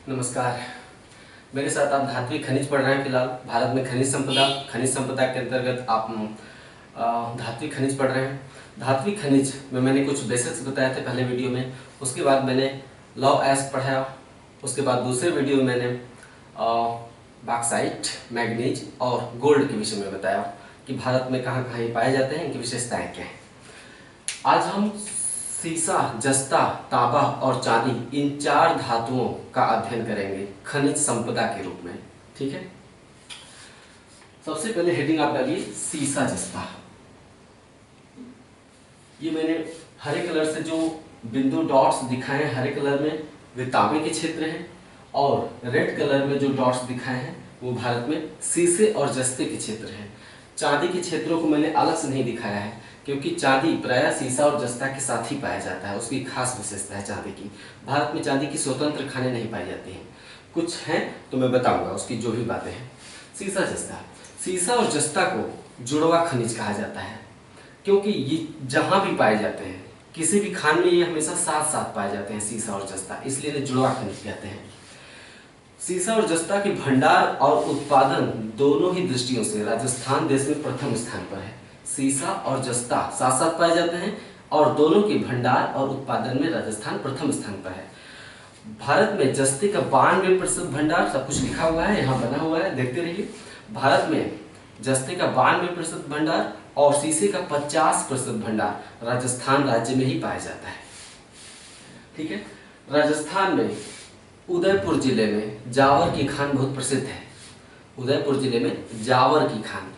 नमस्कार। मेरे साथ आप धात्विक खनिज पढ़ रहे हैं। फिलहाल भारत में खनिज संपदा के अंतर्गत आप धात्विक खनिज पढ़ रहे हैं। धात्विक खनिज में मैंने कुछ बेसिक्स बताए थे पहले वीडियो में। उसके बाद मैंने लॉ एस्क पढ़ाया। उसके बाद दूसरे वीडियो में मैंने बॉक्साइट, मैग्नीज और गोल्ड के विषय में बताया कि भारत में कहाँ कहाँ ये पाए जाते हैं, इनकी विशेषताएं क्या हैं। आज हम सीसा, जस्ता, तांबा और चांदी इन चार धातुओं का अध्ययन करेंगे खनिज संपदा के रूप में। ठीक है, सबसे पहले हेडिंग आप डालिए सीसा जस्ता। ये मैंने हरे कलर से जो बिंदु डॉट्स दिखाए हैं, हरे कलर में वे तांबे के क्षेत्र हैं और रेड कलर में जो डॉट्स दिखाए हैं वो भारत में सीसे और जस्ते के क्षेत्र हैं। चांदी के क्षेत्रों को मैंने अलग से नहीं दिखाया है क्योंकि चांदी प्रायः सीसा और जस्ता के साथ ही पाया जाता है। उसकी खास विशेषता है चांदी की। भारत में चांदी की स्वतंत्र खानें नहीं पाई जाती हैं, कुछ हैं तो मैं बताऊंगा उसकी जो भी बातें हैं। सीसा जस्ता, सीसा और जस्ता को जुड़वा खनिज कहा जाता है क्योंकि ये जहां भी पाए जाते हैं, किसी भी खान में ये हमेशा साथ साथ पाए जाते हैं, सीसा और जस्ता, इसलिए इन्हें जुड़वा खनिज कहते हैं। सीसा और जस्ता के भंडार और उत्पादन दोनों ही दृष्टियों से राजस्थान देश में प्रथम स्थान पर है। सीसा और जस्ता साथ साथ पाए जाते हैं और दोनों के भंडार और उत्पादन में राजस्थान प्रथम स्थान पर है। भारत में जस्ते का 92% भंडार, सब कुछ लिखा हुआ है, यहाँ बना हुआ है, देखते रहिए। भारत में जस्ते का 92% भंडार और सीसे का 50% भंडार राजस्थान राज्य में ही पाया जाता है। ठीक है, राजस्थान में उदयपुर जिले में जावर की खान बहुत प्रसिद्ध है। उदयपुर जिले में जावर की खान,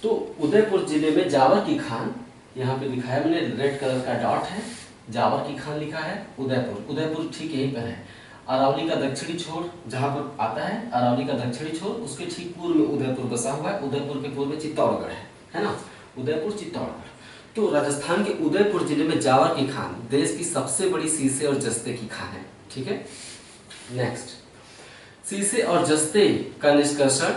तो उदयपुर जिले में जावर की खान यहाँ पे दिखाया मैंने, रेड कलर का डॉट है, जावर की खान लिखा है। उदयपुर ठीक यहीं पर है। अरावली का दक्षिणी छोर जहाँ पर आता है, अरावली का दक्षिणी छोर, उसके ठीक पूर्व में उदयपुर बसा हुआ है। उदयपुर के पूर्व में चित्तौड़गढ़ है ना, उदयपुर चित्तौड़गढ़। तो राजस्थान के उदयपुर जिले में जावर की खान देश की सबसे बड़ी सीसे और जस्ते की खान है। ठीक है, नेक्स्ट, सीसे और जस्ते का निष्कर्षण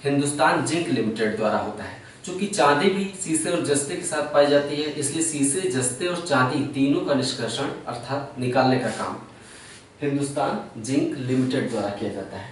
हिंदुस्तान जिंक लिमिटेड द्वारा होता है। चूंकि चांदी भी सीसे और जस्ते के साथ पाई जाती है, इसलिए सीसे, जस्ते और चांदी तीनों का निष्कर्षण अर्थात निकालने का काम हिंदुस्तान जिंक लिमिटेड द्वारा किया जाता है।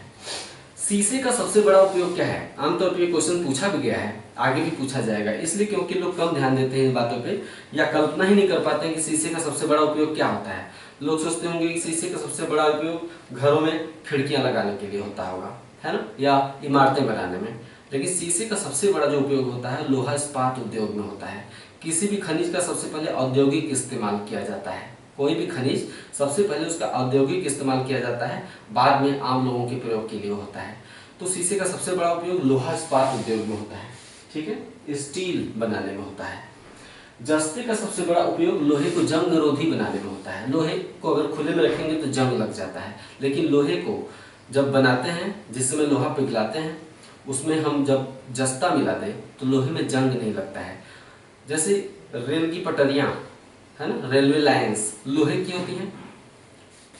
सीसे का सबसे बड़ा उपयोग क्या है? आमतौर पर क्वेश्चन पूछा भी गया है, आगे भी पूछा जाएगा, इसलिए क्योंकि लोग कम ध्यान देते हैं इन बातों पे या कल्पना ही नहीं कर पाते हैं कि सीसे का सबसे बड़ा उपयोग क्या होता है। लोग सोचते होंगे कि सीसे का सबसे बड़ा उपयोग घरों में खिड़कियां लगाने के लिए होता होगा, है ना, या इमारतें बनाने में। लेकिन सीसे का सबसे बड़ा जो उपयोग होता है लोहा इस्पात उद्योग में होता है। किसी भी खनिज का सबसे पहले औद्योगिक इस्तेमाल किया जाता है। कोई भी खनिज सबसे पहले उसका औद्योगिक इस्तेमाल किया जाता है, बाद में आम लोगों के प्रयोग के लिए होता है। तो सीसे का सबसे बड़ा उपयोग लोहा इस्पात उद्योग में होता है। ठीक है, स्टील बनाने में होता है। जस्ते का सबसे बड़ा उपयोग लोहे को जंग रोधी बनाने में होता है। लोहे को अगर खुले में रखेंगे तो जंग लग जाता है, लेकिन लोहे को जब बनाते हैं, जिस समय लोहा पिघलाते हैं, उसमें हम जब जस्ता मिला दें तो लोहे में जंग नहीं लगता है। जैसे रेल की पटरियां है ना, रेलवे लाइंस लोहे की होती हैं,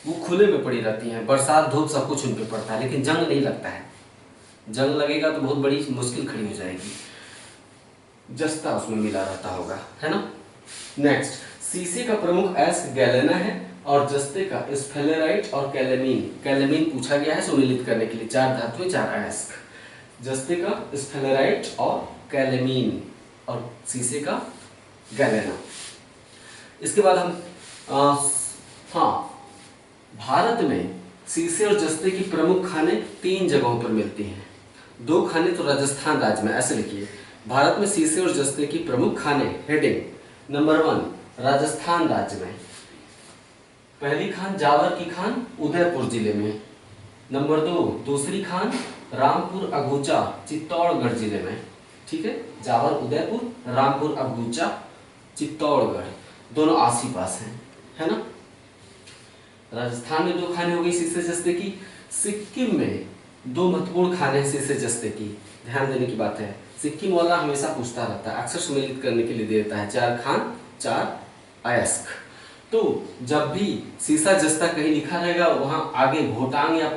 वो खुले में पड़ी रहती हैं, बरसात धूप सब कुछ उन पर पड़ता है, लेकिन जंग नहीं लगता है। जंग लगेगा तो बहुत बड़ी मुश्किल खड़ी हो जाएगी। जस्ता उसमें मिला रहता होगा, है ना। नेक्स्ट, सीसे का प्रमुख एस्क गैलेना है और जस्ते का स्फेलेराइट और कैलेमीन। कैलेमीन पूछा गया है सुमेलित करने के लिए, चार धातुएं चार एस्क। जस्ते का स्फेलेराइट और कैलेमीन और सीसे का गैलेना। इसके बाद हम भारत में सीसे और जस्ते की प्रमुख खानें 3 जगहों पर मिलती हैं। 2 खानें तो राजस्थान राज्य में, ऐसे लिखिए, भारत में सीसे और जस्ते की प्रमुख खानें, हेडिंग नंबर 1 राजस्थान राज्य में। पहली खान जावर की खान उदयपुर जिले में। नंबर 2 दूसरी खान रामपुर अगुचा चित्तौड़गढ़ जिले में। ठीक है, जावर उदयपुर, रामपुर अगुचा चित्तौड़गढ़, दोनों आस ही पास हैं, है ना। राजस्थान में 2 खानें हो गई सीसे जस्ते की। सिक्किम में 2 महत्वपूर्ण खानें सीसे जस्ते की, ध्यान देने की बात है। सिक्किम वाला हमेशा पूछता रहता है, अक्सर सुमेलित करने के लिए देता है 4 खान 4 अयस्क। तो जब भी सीसा जस्ता कहीं लिखा रहेगा वहां आगे भोटांग या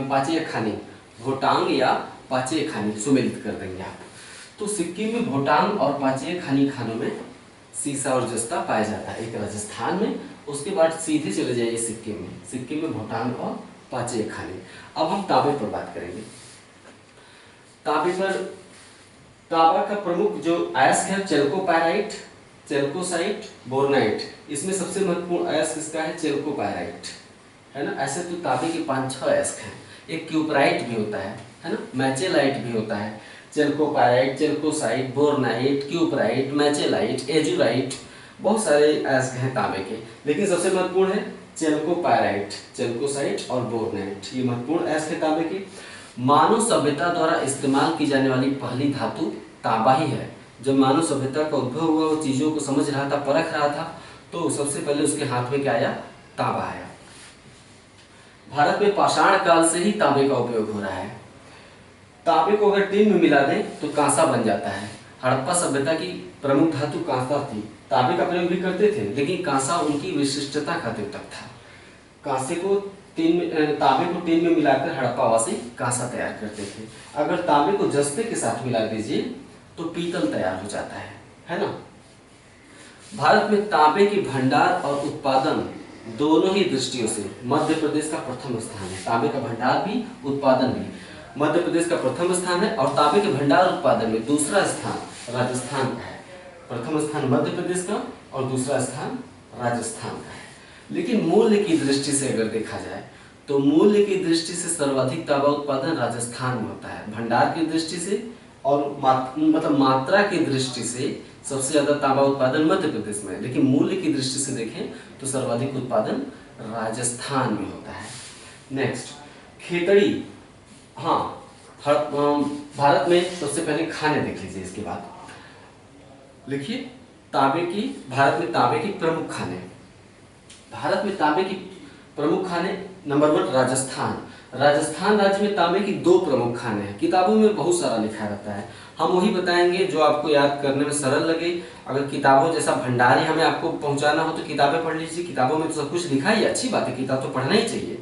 पाचे खानी, भोटांग या पाचे खानी सुमेलित कर देंगे आप। तो सिक्किम में भोटांग और पाचे खानी खानों में सीसा और जस्ता पाया जाता है, एक राजस्थान में। उसके बाद सीधे चले जाइए सिक्किम में, सिक्किम में भोटांग और पाचीय खाने। अब हम तांबे पर बात करेंगे। तांबे पर तांबा का प्रमुख जो अयस्क है चेल्कोपायराइट, चेल्कोसाइट, बोरनाइट। इसमें सबसे महत्वपूर्ण अयस्क इसका है चेल्कोपायराइट, है ना। ऐसे तो तांबे के 5-6 अयस्क हैं। एक क्यूपराइट भी होता है ना, मैचेलाइट भी होता है। चेल्कोपायराइट, चेल्कोसाइट, बोरनाइट, क्यूपराइट, मैचेलाइट, एजुराइट, बहुत सारे अयस्क हैं तांबे के, लेकिन सबसे महत्वपूर्ण है चेल्कोपायराइट, चेल्कोसाइट और बोरनाइट। ये महत्वपूर्ण अयस्क है तांबे के। मानव सभ्यता द्वारा इस्तेमाल की जाने वाली पहली धातु तांबा ही है। जब मानव सभ्यता का उद्भव हुआ, वो चीज़ों को समझ रहा था, परख रहा था, तो सबसे पहले उसके हाथ में क्या आया? तांबा आया। भारत में पाषाण काल से ही तांबे का उपयोग हो रहा है। तांबे को अगर टीन में मिला दें तो कांसा बन जाता है। हड़प्पा सभ्यता की प्रमुख धातु कांसा थी। तांबे का प्रयोग भी करते थे, लेकिन कांसा उनकी विशिष्टता का द्योतक था। कांसे को तांबे को टीन में मिलाकर हड़प्पावासी कांसा तैयार करते थे। अगर तांबे को जस्ते के साथ मिला दीजिए तो पीतल तैयार हो जाता है ना। भारत में तांबे के भंडार और उत्पादन दोनों ही दृष्टियों से मध्य प्रदेश का प्रथम स्थान है। तांबे का भंडार भी, उत्पादन भी मध्य प्रदेश का प्रथम स्थान है, और तांबे के भंडार उत्पादन में दूसरा स्थान राजस्थान का है। प्रथम स्थान मध्य प्रदेश का और दूसरा स्थान राजस्थान का है। लेकिन मूल्य की दृष्टि से अगर देखा जाए तो मूल्य की दृष्टि से सर्वाधिक तांबा उत्पादन राजस्थान में होता है। भंडार की दृष्टि से और मतलब मात्रा की दृष्टि से सबसे ज्यादा तांबा उत्पादन मध्य प्रदेश में है, लेकिन मूल्य की दृष्टि से देखें तो सर्वाधिक उत्पादन राजस्थान में होता है। नेक्स्ट, खेतड़ी। हाँ, भारत में सबसे पहले खाने देख लीजिए। इसके बाद लिखिए भारत में तांबे की प्रमुख खाने। भारत में तांबे की प्रमुख खाने, नंबर 1 राजस्थान। राजस्थान राज्य में तांबे की 2 प्रमुख खाने हैं। किताबों में बहुत सारा लिखा रहता है, हम वही बताएंगे जो आपको याद करने में सरल लगे। अगर किताबों जैसा भंडार ही हमें आपको पहुंचाना हो तो किताबें पढ़ लीजिए। किताबों में तो सब कुछ लिखा ही, अच्छी बात है, किताब तो पढ़ना ही चाहिए।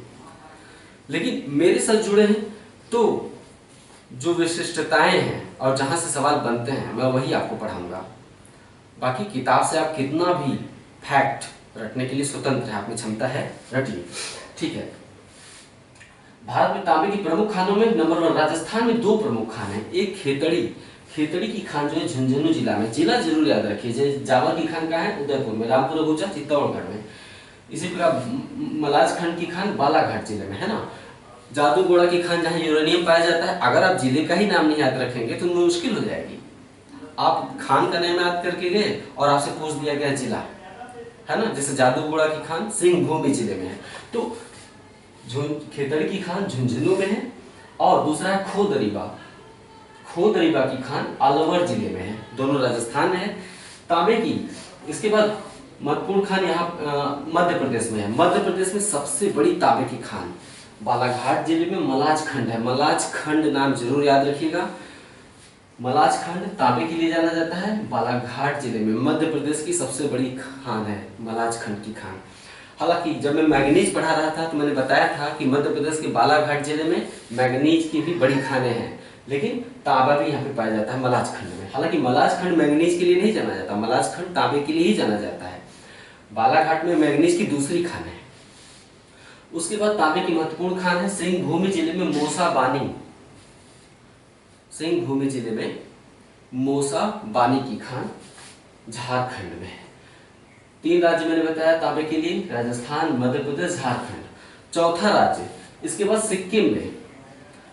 लेकिन मेरे साथ जुड़े हैं तो जो विशिष्टताएं हैं और जहां से सवाल बनते हैं मैं वही आपको पढ़ाऊंगा। बाकी किताब से आप कितना भी फैक्ट रटने के लिए स्वतंत्र है, आप में क्षमता है, रटिए, ठीक है। भारत में तांबे की प्रमुख खानों में नंबर 1 राजस्थान में 2 प्रमुख खान हैं। एक खेतड़ी। खेतड़ी की खान जो है झुंझुनू जिला में, जिला जरूर याद रखिए। जावर की खान कहाँ है? उदयपुर में। रामपुर अगुचा चित्तौड़गढ़ में। इसी प्रकार मलाज खंड की खान बालाघाट जिले में, है ना। जादूगोड़ा की खान जहाँ यूरेनियम पाया जाता है। अगर आप जिले का ही नाम नहीं याद रखेंगे तो मुश्किल हो जाएगी। आप खान का नाम याद करके गए और आपसे पूछ दिया गया जिला, है ना। जैसे जादूगोड़ा की खान सिंहभूम जिले में है, तो खेतड़ी की खान झुंझुनू में है। और दूसरा है खोदरीबा। खोदरीबा की खान अलवर जिले में है, दोनों राजस्थान में है। तांबे की इसके बाद महत्वपूर्ण खान यहाँ मध्य प्रदेश में है। मध्य प्रदेश में सबसे बड़ी तांबे की खान बालाघाट जिले में मलाज खंड है। मलाज खंड नाम जरूर याद रखिएगा। मलाज खंड तांबे के लिए जाना जाता है। बालाघाट जिले में मध्य प्रदेश की सबसे बड़ी खान है मलाज खंड की खान। हालांकि जब मैं मैग्नीज पढ़ा रहा था तो मैंने बताया था कि मध्य प्रदेश के बालाघाट जिले में मैग्नीज की भी बड़ी खानें हैं, लेकिन तांबा भी यहाँ पे पाया जाता है मलाज खंड में। हालांकि मलाज खंड मैग्नीज के लिए नहीं जाना जाता, मलाज खंड तांबे के लिए ही जाना जाता है। बालाघाट में मैग्नीज की दूसरी खान है। उसके बाद तांबे की महत्वपूर्ण खान है सिंहभूम जिले में मोसा बानी। सिंहभूम जिले में मोसा बानी की खान झारखंड में है। 3 राज्य मैंने बताया तांबे के लिए, राजस्थान, मध्य प्रदेश, झारखंड। चौथा राज्य इसके बाद सिक्किम में।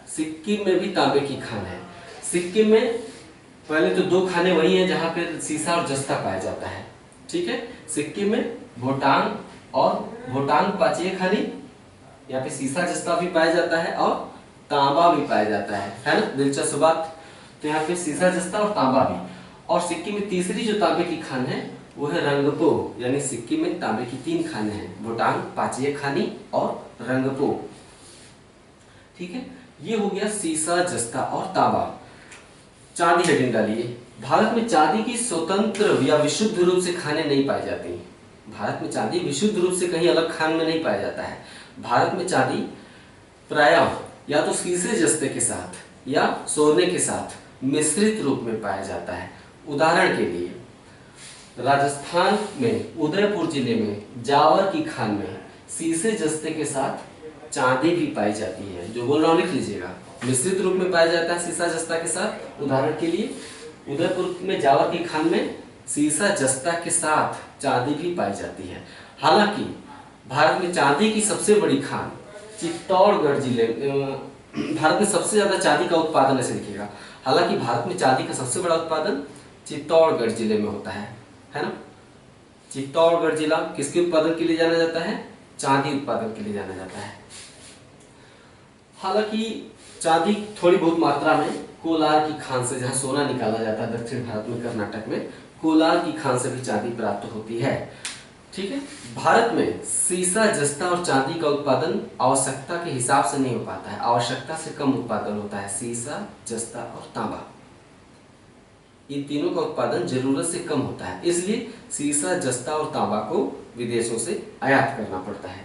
सिक्किम में भी तांबे की खान है। सिक्किम में पहले तो 2 खाने वही हैं जहां पे सीसा और जस्ता पाया जाता है, ठीक है। सिक्किम में भोटांग और भोटांग पाचीय खानी, यहाँ पे सीसा जस्ता भी पाया जाता है और तांबा भी पाया जाता है ना। दिलचस्प बात, तो यहाँ पे सीसा जस्ता और तांबा भी। और सिक्किम में तीसरी जो तांबे की खान है वो है रंगपो, यानी सिक्किम में तांबे की 3 खाने हैं, भोटांग, पाचीय खानी और रंगपो, ठीक है। ये हो गया सीसा, जस्ता और तांबा। चांदी हेडिंग डालिए। भारत में चांदी की स्वतंत्र या विशुद्ध रूप से खाने नहीं पाई जाती। भारत में चांदी विशुद्ध रूप से कहीं अलग खान में नहीं पाया जाता है। भारत में चांदी प्रायः या तो सीसे जस्ते के साथ या सोने के साथ मिश्रित रूप में पाया जाता है। उदाहरण के लिए राजस्थान में उदयपुर जिले में जावर की खान में सीसे जस्ते के साथ चांदी भी पाई जाती है। जो बोल रहा हूँ लिख लीजिएगा। मिश्रित रूप में पाया जाता है सीसा जस्ता के साथ। उदाहरण के लिए उदयपुर में जावर की खान में सीसा जस्ता के साथ चांदी भी पाई जाती है। हालांकि भारत में चांदी की सबसे बड़ी खान चित्तौड़गढ़ जिले भारत में सबसे ज्यादा चांदी का उत्पादन ऐसे लिखिएगा। हालांकि भारत में चांदी का सबसे बड़ा उत्पादन चित्तौड़गढ़ जिले में होता है ना। चित्तौड़गढ़ जिला किसके उत्पादन के लिए जाना जाता है? चांदी उत्पादन के लिए जाना जाता है। हालांकि चांदी थोड़ी बहुत मात्रा में कोलार की खान से, जहां सोना निकाला जाता है दक्षिण भारत में कर्नाटक में, कोलार की खान से भी चांदी प्राप्त होती है। ठीक है। भारत में सीसा जस्ता और चांदी का उत्पादन आवश्यकता के हिसाब से नहीं हो पाता है। आवश्यकता से कम उत्पादन होता है। सीसा जस्ता और तांबा, इन तीनों का उत्पादन जरूरत से कम होता है, इसलिए सीसा जस्ता और तांबा को विदेशों से आयात करना पड़ता है।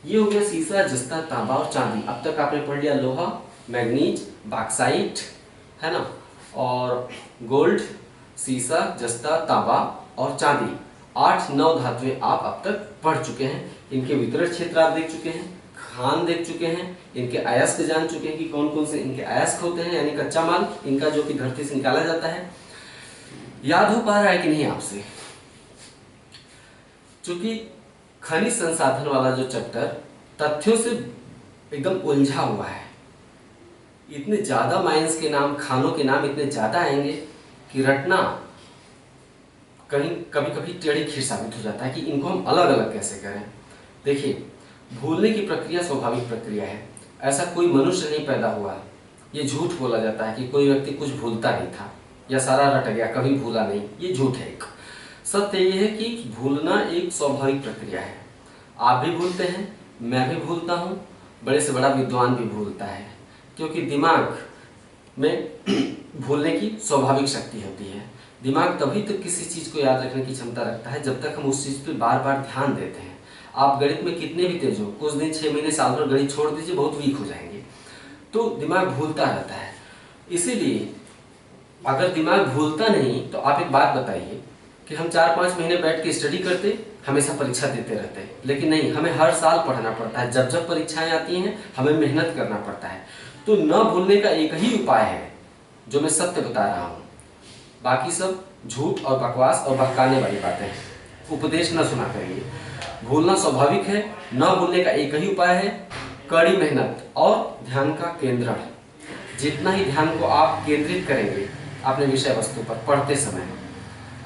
ये हो गया सीसा जस्ता तांबा और चांदी। अब तक आपने पढ़ लिया लोहा, मैग्नीज, बॉक्साइट, है ना, और गोल्ड, सीसा जस्ता तांबा और चांदी। 8-9 धातुएं आप अब तक पढ़ चुके हैं। इनके वितरण क्षेत्र आप देख चुके हैं, खान देख चुके हैं, इनके अयस्क जान चुके हैं कि कौन कौन से इनके अयस्क होते हैं, यानी कच्चा माल इनका जो कि धरती से निकाला जाता है। याद हो पा रहा है कि नहीं आपसे? चूंकि खनिज संसाधन वाला जो चैप्टर तथ्यों से एकदम उलझा हुआ है, इतने ज्यादा माइंस के नाम, खानों के नाम इतने ज्यादा आएंगे कि रटना कहीं कभी कभी टेढ़ी खीर साबित हो जाता है कि इनको हम अलग अलग कैसे करें। देखिए, भूलने की प्रक्रिया स्वाभाविक प्रक्रिया है। ऐसा कोई मनुष्य नहीं पैदा हुआ, ये झूठ बोला जाता है कि कोई व्यक्ति कुछ भूलता नहीं था या सारा रट गया, कभी भूला नहीं, ये झूठ है। एक सत्य ये है कि भूलना एक स्वाभाविक प्रक्रिया है। आप भी भूलते हैं, मैं भी भूलता हूँ, बड़े से बड़ा विद्वान भी भूलता है, क्योंकि दिमाग में भूलने की स्वाभाविक शक्ति होती है। दिमाग तभी तक किसी चीज को याद रखने की क्षमता रखता है जब तक हम उस चीज पे बार बार ध्यान देते हैं। आप गणित में कितने भी तेज हो, कुछ दिन, 6 महीने, साल भर गणित छोड़ दीजिए, बहुत वीक हो जाएंगे, तो दिमाग भूलता रहता है। इसीलिए अगर दिमाग भूलता नहीं तो आप एक बात बताइए कि हम 4-5 महीने बैठ के स्टडी करते, हमेशा परीक्षा देते रहते, लेकिन नहीं, हमें हर साल पढ़ना पड़ता है। जब जब परीक्षाएं आती हैं हमें मेहनत करना पड़ता है। तो न भूलने का एक ही उपाय है जो मैं सत्य बता रहा हूँ, बाकी सब झूठ और बकवास और बहकाने वाली बातें हैं। उपदेश न सुना करिए। भूलना स्वाभाविक है, न भूलने का एक ही उपाय है कड़ी मेहनत और ध्यान का केंद्रण। जितना ही ध्यान को आप केंद्रित करेंगे अपने विषय वस्तु पर पढ़ते समय,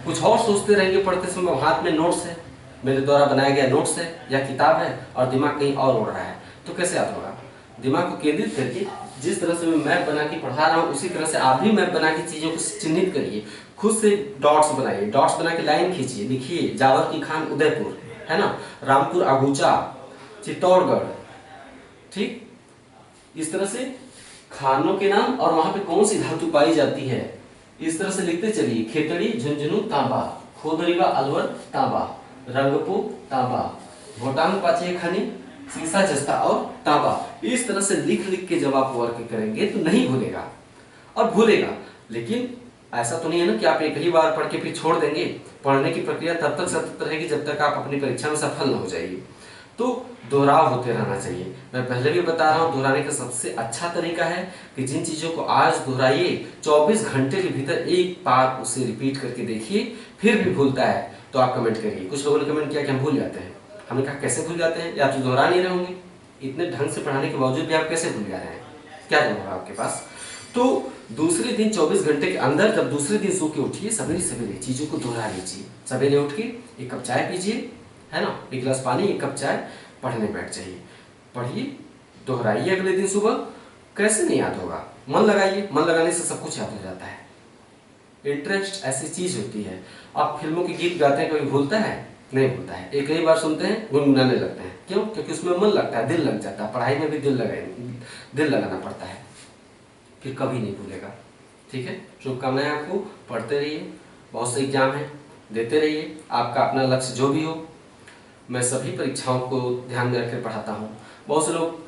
कुछ और सोचते रहेंगे पढ़ते समय, हाथ में नोट्स है, मेरे द्वारा बनाया गया नोट्स है या किताब है, और दिमाग कहीं और उड़ रहा है, तो कैसे याद होगा? दिमाग को केंद्रित करके जिस तरह से मैं मैप बना के पढ़ा रहा हूँ उसी तरह से आप भी मैप बना के चीजों को चिन्हित करिए। खुद से डॉट्स बनाइए, डॉट्स बना के लाइन खींचिए, लिखिए जावर की खान उदयपुर, है ना, रामपुर अगुचा, चित्तौड़गढ़। ठीक, इस तरह से खानों के नाम और वहां पे कौन सी धातु पाई जाती है इस तरह से लिखते चलिए। खेतड़ी, झुंझुनू तांबा, खोदरीवा अलवर तांबा, रंगपू तांबा, भोटांग पाचे खनी, सीसा जस्ता और तांबा। इस तरह से लिख लिख के जब आप वर्क करेंगे तो नहीं भूलेगा, और भूलेगा, लेकिन ऐसा तो नहीं है ना कि आप एक ही बार पढ़ के फिर छोड़ देंगे। पढ़ने की प्रक्रिया तब तक सतत रहेगी जब तक आप अपनी परीक्षा में सफल न हो जाइए। तो दोहराव होते रहना चाहिए। मैं पहले भी बता रहा हूँ, दोहराने का सबसे अच्छा तरीका है कि जिन चीजों को आज दोहराइए 24 घंटे के भीतर एक बार उसे रिपीट करके देखिए, फिर भी भूलता है तो आप कमेंट करिए। कुछ लोगों ने कमेंट किया कि हम भूल जाते हैं। हमने कहा कैसे भूल जाते हैं? या तो दोहरा नहीं रहे होंगे, इतने ढंग से पढ़ाने के बावजूद भी आप कैसे भूल जा रहे हैं? क्या जवाब है आपके पास? तो दूसरे दिन 24 घंटे के अंदर जब दूसरे दिन सो के उठिए, सवेरे सवेरे चीजों को दोहरा लीजिए। सवेरे उठ के 1 कप चाय पीजिए, है ना, 1 गिलास पानी, 1 कप चाय, पढ़ने बैठ जाइए, पढ़िए, दोहराइए। अगले दिन सुबह कैसे नहीं याद होगा? मन लगाइए, मन लगाने से सब कुछ याद हो जाता है। इंटरेस्ट ऐसी चीज होती है। आप फिल्मों के गीत गाते हैं, कभी भूलता है? नहीं भूलता है। एक ही बार सुनते हैं, गुनगुनाने लगते हैं। क्यों? क्योंकि उसमें मन लगता है, दिल लग जाता है। पढ़ाई में भी दिल लगाना पड़ता है, फिर कभी नहीं भूलेगा। ठीक है, शुभकामनाएं आपको। पढ़ते रहिए, बहुत से एग्जाम है, देते रहिए। आपका अपना लक्ष्य जो भी हो, मैं सभी परीक्षाओं को ध्यान में रखकर पढ़ाता हूँ। बहुत से लोग,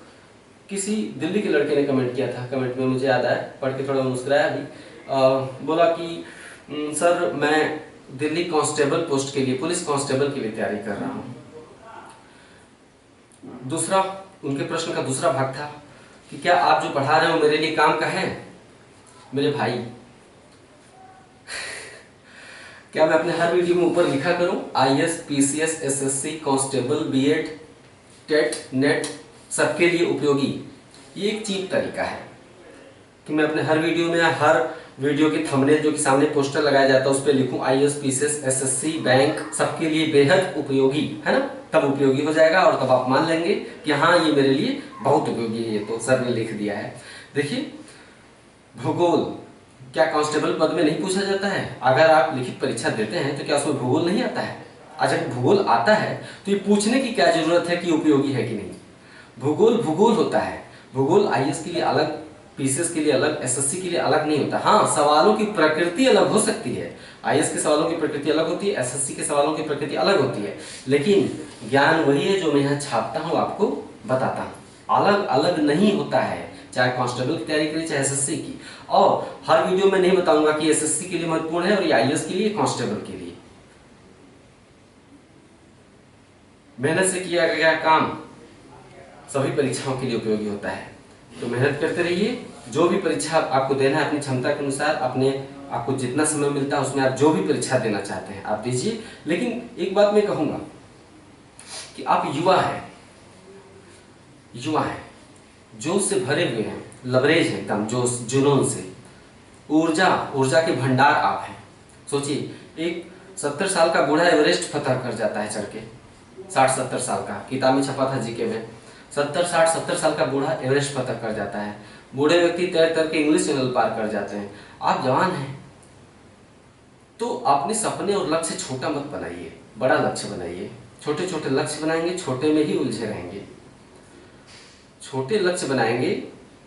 किसी दिल्ली के लड़के ने कमेंट किया था, कमेंट में मुझे याद आया, पढ़ के थोड़ा मुस्कुराया भी। बोला कि सर मैं दिल्ली कांस्टेबल पोस्ट के लिए, पुलिस कांस्टेबल के लिए तैयारी कर रहा हूँ। दूसरा उनके प्रश्न का दूसरा भाग था कि क्या आप जो पढ़ा रहे हो मेरे लिए काम का है? मेरे भाई, क्या मैं अपने हर वीडियो में ऊपर लिखा करूं IAS, PCS, SSC, constable, BEd, TET, NET सबके लिए उपयोगी? ये एक चीप तरीका है कि मैं अपने हर वीडियो में, हर वीडियो के थंबनेल जो कि सामने पोस्टर लगाया जाता है उस पर लिखूं IAS, PCS, SSC, बैंक सबके लिए बेहद उपयोगी, है ना? तब उपयोगी हो जाएगा और तब आप मान लेंगे कि हाँ ये मेरे लिए बहुत उपयोगी है, ये तो सर ने लिख दिया है। देखिए, भूगोल क्या कांस्टेबल पद में नहीं पूछा जाता है? अगर आप लिखित परीक्षा देते हैं तो क्या उसमें भूगोल नहीं आता है? अगर भूगोल आता है तो ये पूछने की क्या जरूरत है कि उपयोगी है कि नहीं? भूगोल भूगोल होता है। भूगोल IAS के लिए अलग, PCS के लिए अलग, SSC के लिए अलग नहीं होता। हाँ, सवालों की प्रकृति अलग हो सकती है। IAS के सवालों की प्रकृति अलग होती है, SSC के सवालों की प्रकृति अलग होती है, लेकिन ज्ञान वही है जो मैं यहाँ छापता हूँ, आपको बताता हूँ। अलग अलग नहीं होता है, चाहे कांस्टेबल की तैयारी करें चाहे SSC की। और हर वीडियो में नहीं बताऊंगा कि SSC के लिए महत्वपूर्ण है और ये IAS के लिए, कांस्टेबल के लिए। मेहनत से किया गया काम सभी परीक्षाओं के लिए उपयोगी होता है, तो मेहनत करते रहिए। जो भी परीक्षा आपको देना है अपनी क्षमता के अनुसार, आपको जितना समय मिलता है उसमें आप जो भी परीक्षा देना चाहते हैं आप दीजिए। लेकिन एक बात मैं कहूंगा कि आप युवा हैं, जोश से भरे हुए हैं, लबरेज है एकदम, जोश जुनून से, ऊर्जा के भंडार आप हैं। सोचिए, एक 70 साल का बूढ़ा एवरेस्ट फतह कर जाता है चढ़ के, 60-70 साल का, किताब में छपा था जीके में। 70 साल का बूढ़ा एवरेस्ट फतह कर जाता है। बूढ़े व्यक्ति तैर तैर के इंग्लिश चैनल पार कर जाते हैं। आप जवान हैं तो अपने सपने और लक्ष्य छोटा मत बनाइए, बड़ा लक्ष्य बनाइए। छोटे छोटे लक्ष्य बनाएंगे, छोटे में ही उलझे रहेंगे। छोटे लक्ष्य बनाएंगे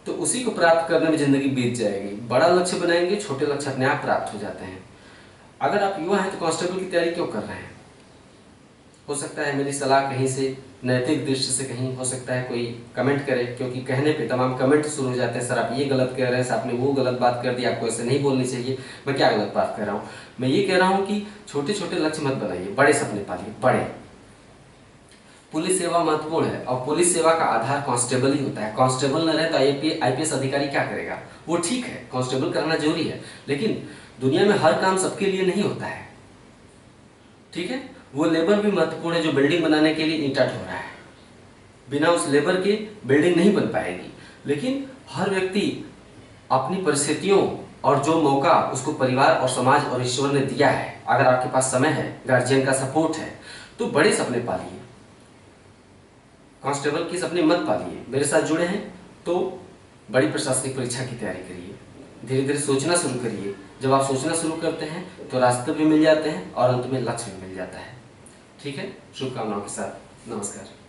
तो उसी को प्राप्त करने में जिंदगी बीत जाएगी। बड़ा लक्ष्य बनाएंगे, छोटे लक्ष्य अपने आप प्राप्त हो जाते हैं। अगर आप युवा हैं तो कांस्टेबल की तैयारी क्यों कर रहे हैं? हो सकता है मेरी सलाह कहीं से नैतिक दृष्टि से कहीं हो सकता है कोई कमेंट करे, क्योंकि कहने पे तमाम कमेंट शुरू हो जाते हैं, सर आप ये गलत कह रहे हैं, सर आपने वो गलत बात कर दी, आपको ऐसे नहीं बोलनी चाहिए। मैं क्या गलत बात कर रहा हूँ? मैं ये कह रहा हूँ कि छोटे छोटे लक्ष्य मत बनाइए, बड़े सपने पालिए, बड़े। पुलिस सेवा महत्वपूर्ण है और पुलिस सेवा का आधार कांस्टेबल ही होता है। कांस्टेबल न रहे तो IPS अधिकारी क्या करेगा? वो ठीक है, कांस्टेबल करना जरूरी है, लेकिन दुनिया में हर काम सबके लिए नहीं होता है, ठीक है? वो लेबर भी महत्वपूर्ण है जो बिल्डिंग बनाने के लिए ईंटा ढो रहा है। बिना उस लेबर के बिल्डिंग नहीं बन पाएगी। लेकिन हर व्यक्ति अपनी परिस्थितियों और जो मौका उसको परिवार और समाज और ईश्वर ने दिया है, अगर आपके पास समय है, गार्जियन का सपोर्ट है, तो बड़े सपने पालिए। कांस्टेबल के सपने मत पालिए। मेरे साथ जुड़े हैं तो बड़ी प्रशासनिक परीक्षा की तैयारी करिए, धीरे धीरे सोचना शुरू करिए। जब आप सोचना शुरू करते हैं तो रास्ते भी मिल जाते हैं और अंत में लक्ष्य भी मिल जाता है। ठीक है, शुभकामनाओं के साथ, नमस्कार।